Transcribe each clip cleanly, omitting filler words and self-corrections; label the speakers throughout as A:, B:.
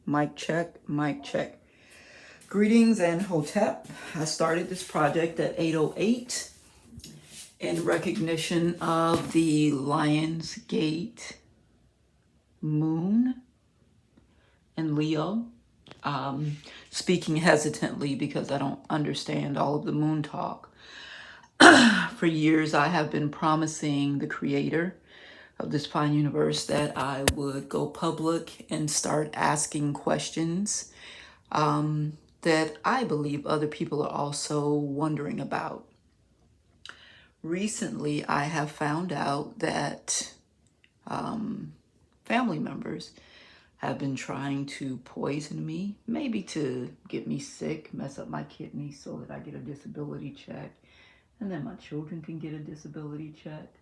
A: Mic check, mic check. Greetings and Hotep. I started this project at 8:08 in recognition of the Lionsgate moon in Leo. Speaking hesitantly because I don't understand all of the moon talk. For years, I have been promising the creator of this fine universe that I would go public and start asking questions that I believe other people are also wondering about. Recently, I have found out that family members have been trying to poison me, maybe to get me sick, mess up my kidneys so that I get a disability check, and then my children can get a disability check.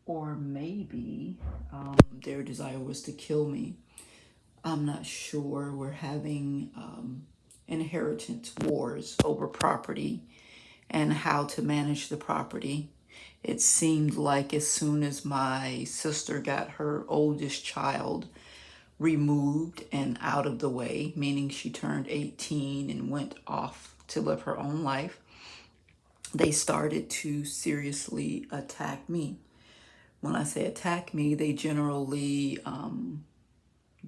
A: Or maybe their desire was to kill me. I'm not sure. We're having inheritance wars over property and how to manage the property. It seemed like as soon as my sister got her oldest child removed and out of the way, meaning she turned 18 and went off to live her own life, they started to seriously attack me. When I say attack me, they generally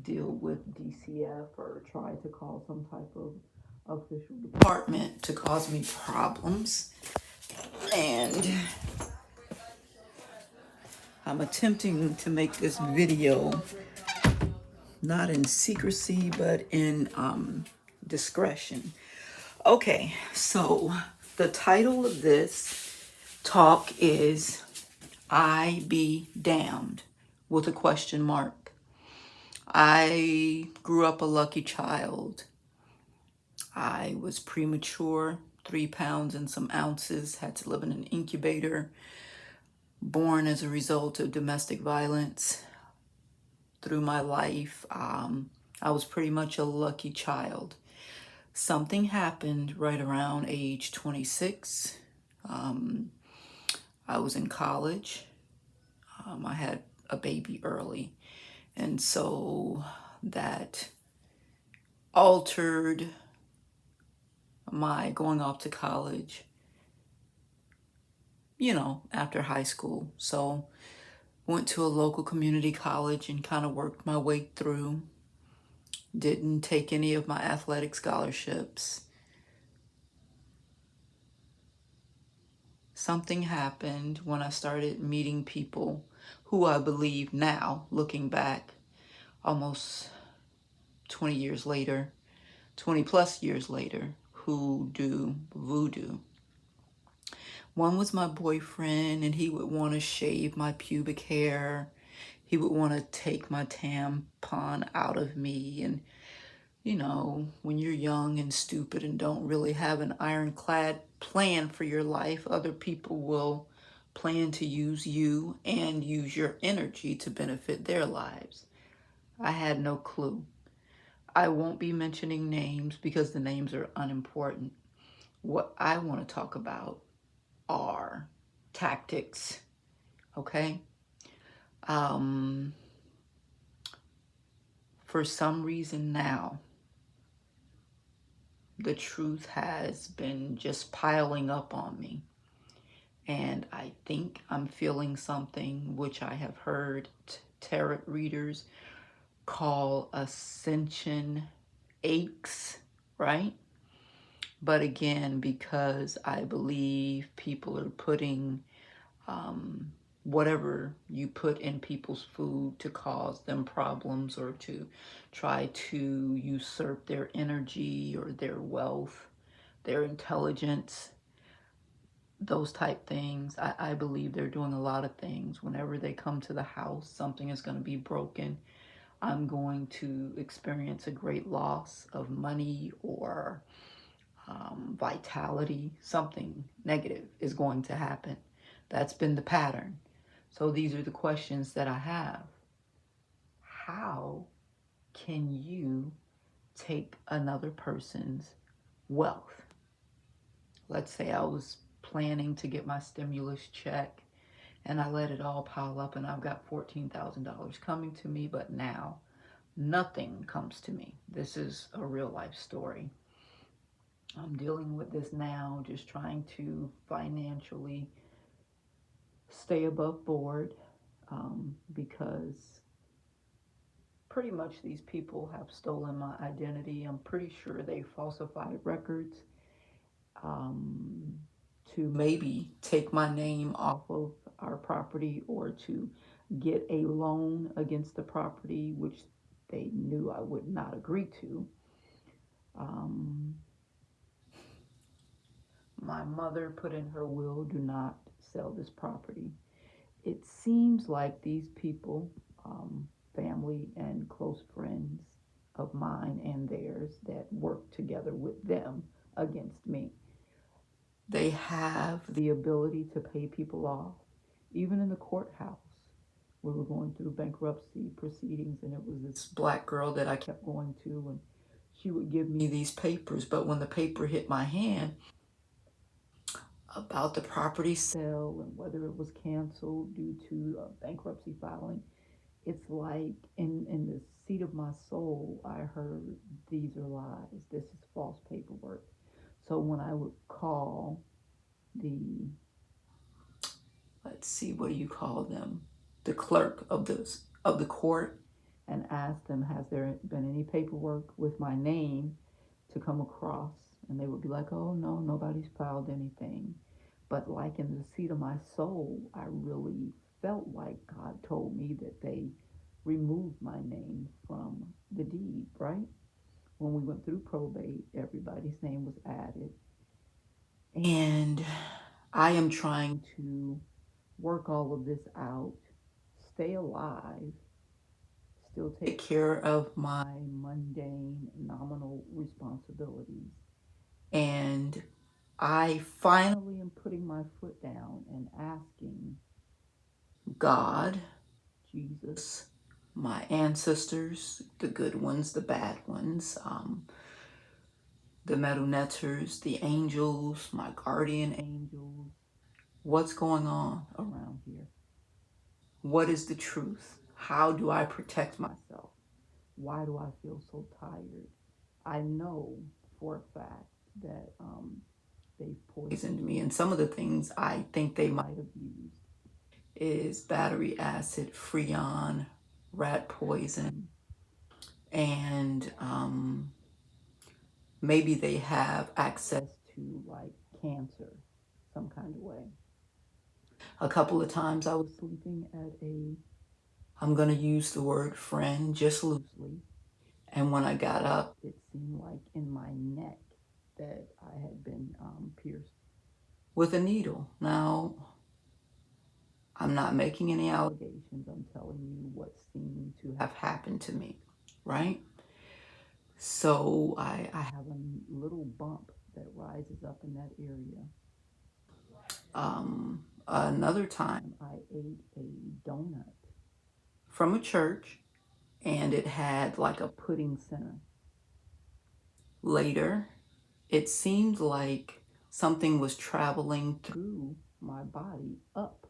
A: deal with DCF or try to call some type of official department to cause me problems. And I'm attempting to make this video not in secrecy, but in discretion. Okay, so the title of this talk is I Be Damned with a question mark. I grew up a lucky child. I was premature, 3 pounds and some ounces, had to live in an incubator, born as a result of domestic violence. Through my life, I was pretty much a lucky child. Something happened right around age 26. I was in college. I had a baby early. And so that altered my going off to college, after high school. So went to a local community college and kind of worked my way through. Didn't take any of my athletic scholarships. Something happened when I started meeting people who I believe now, looking back, almost 20 years later, 20 plus years later, who do voodoo. One was my boyfriend, and he would want to shave my pubic hair. He would want to take my tampon out of me. And, when you're young and stupid and don't really have an ironclad plan for your life, other people will plan to use you and use your energy to benefit their lives. I had no clue. I won't be mentioning names because the names are unimportant. What I want to talk about are tactics, okay? For some reason now, the truth has been just piling up on me. And I think I'm feeling something which I have heard tarot readers call ascension aches, right? But again, because I believe people are putting whatever you put in people's food to cause them problems or to try to usurp their energy or their wealth, their intelligence, those type things. I believe they're doing a lot of things. Whenever they come to the house, something is going to be broken. I'm going to experience a great loss of money or vitality. Something negative is going to happen. That's been the pattern. So these are the questions that I have. How can you take another person's wealth? Let's say I was planning to get my stimulus check and I let it all pile up and I've got $14,000 coming to me, but now Nothing comes to me. This is a real life story. I'm dealing with this now, just trying to financially stay above board, because pretty much these people have stolen my identity. I'm pretty sure they falsified records, um, to maybe take my name off of our property or to get a loan against the property, which they knew I would not agree to. Um, my mother put in her will, do not sell this property. It seems like these people, family and close friends of mine and theirs, that work together with them against me, they have the ability to pay people off. Even in the courthouse, we were going through bankruptcy proceedings, and it was this black girl that I kept going to, and she would give me these papers. But when the paper hit my hand about the property sale and whether it was canceled due to bankruptcy filing, it's like in the seat of my soul, I heard, these are lies. This is false paperwork. So when I would call the, let's see, what do you call them? The clerk of the court, and ask them, has there been any paperwork with my name to come across? And they would be like, oh no, nobody's filed anything. But like in the seat of my soul, I really felt like God told me that they removed my name from the deed, right? When we went through probate, everybody's name was added. And I am trying to work all of this out, stay alive, still take care of my mundane, nominal responsibilities. And I finally am putting my foot down and asking God, Jesus, my ancestors, the good ones, the bad ones, the Medunetters, the angels, my guardian angels, what's going on around here? What is the truth? How do I protect myself? Why do I feel so tired? I know for a fact that they've poisoned me, and some of the things I think they might have used is battery acid, freon, rat poison, and maybe they have access to like cancer some kind of way. A couple of times I was sleeping at a, I'm going to use the word friend just loosely, and when I got up, it seemed like in my neck that I had been pierced with a needle. Now, I'm not making any allegations. I'm telling you what seemed to have happened to me, right? So I have a little bump that rises up in that area. Another time, I ate a donut from a church, and it had like a pudding center. Later, it seemed like something was traveling through my body up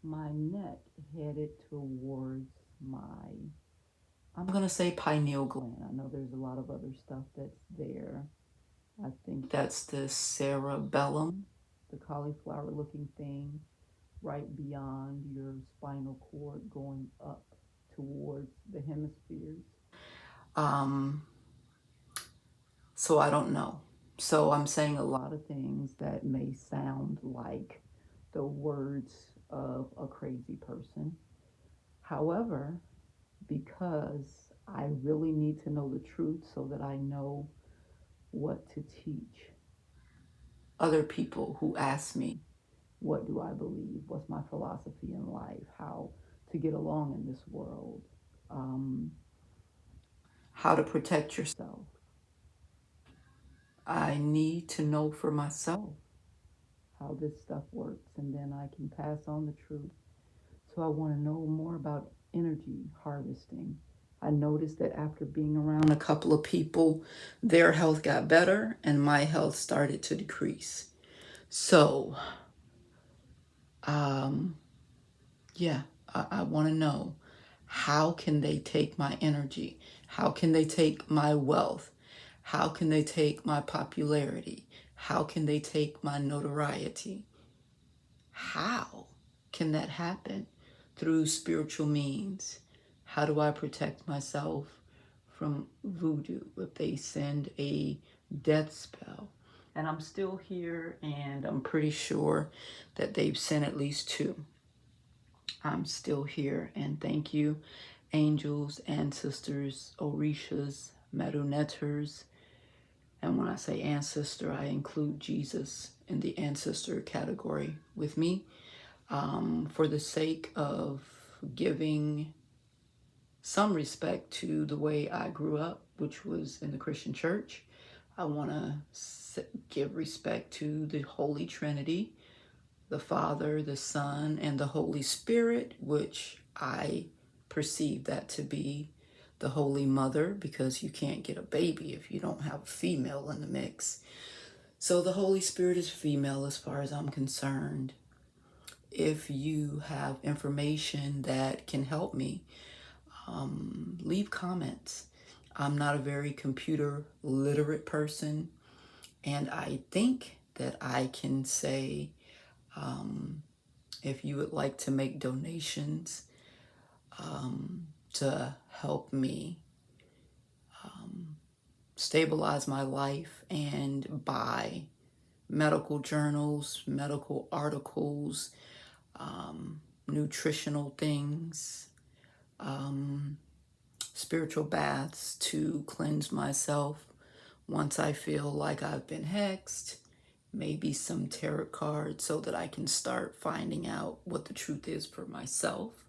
A: my neck, headed towards my, I'm going to say pineal gland. I know there's a lot of other stuff that's there. I think that's the cerebellum, the cauliflower looking thing right beyond your spinal cord going up towards the hemispheres. Um, so I don't know. So I'm saying a lot of things that may sound like the words of a crazy person. However, because I really need to know the truth so that I know what to teach other people who ask me, what do I believe? What's my philosophy in life? How to get along in this world? Um, how to protect yourself? I need to know for myself how this stuff works, and then I can pass on the truth. So I want to know more about energy harvesting. I noticed that after being around a couple of people, their health got better and my health started to decrease. So, um, yeah, I want to know, How can they take my energy? How can they take my wealth? How can they take my popularity? How can they take my notoriety? How can that happen? Through spiritual means. How do I protect myself from voodoo if they send a death spell? And I'm still here, and I'm pretty sure that they've sent at least two. I'm still here, and thank you, angels, ancestors, orishas, marionetters. And when I say ancestor, I include Jesus in the ancestor category with me, for the sake of giving some respect to the way I grew up, which was in the Christian church. I want to give respect to the Holy Trinity, the Father, the Son, and the Holy Spirit, which I perceive that to be the Holy Mother, because you can't get a baby if you don't have a female in the mix. So the Holy Spirit is female as far as I'm concerned. If you have information that can help me, leave comments. I'm not a very computer literate person, and I think that I can say, if you would like to make donations to help me stabilize my life and buy medical journals, medical articles, nutritional things, spiritual baths to cleanse myself once I feel like I've been hexed, maybe some tarot cards so that I can start finding out what the truth is for myself.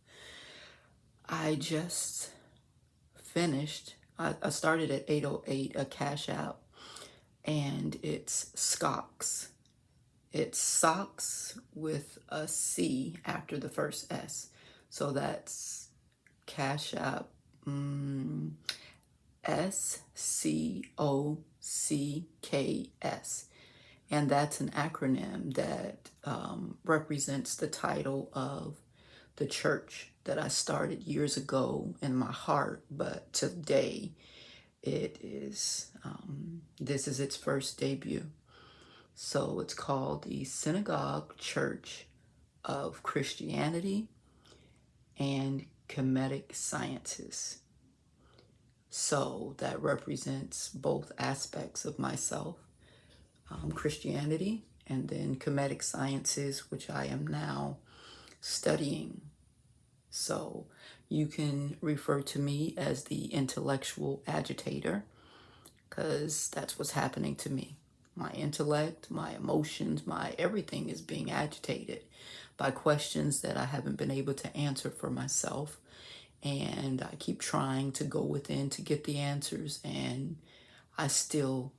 A: I just finished, I started at 808, a Cash App, and it's Socks. It's socks with a C after the first S. So that's Cash App, SCOCKS. And that's an acronym that represents the title of the church that I started years ago in my heart. But today it is, this is its first debut. So it's called the Synagogue Church of Christianity and Kemetic Sciences. So that represents both aspects of myself, Christianity, and then Kemetic Sciences, which I am now studying. So you can refer to me as the intellectual agitator, because that's what's happening to me. My intellect, my emotions, my everything is being agitated by questions that I haven't been able to answer for myself. And I keep trying to go within to get the answers, and I still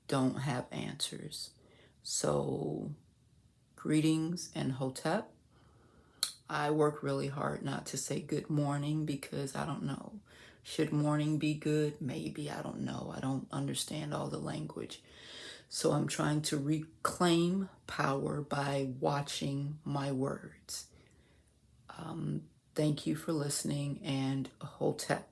A: don't have answers. So greetings and Hotep. I work really hard not to say good morning, because I don't know. Should morning be good? Maybe. I don't know. I don't understand all the language. So I'm trying to reclaim power by watching my words. Thank you for listening, and Hotep.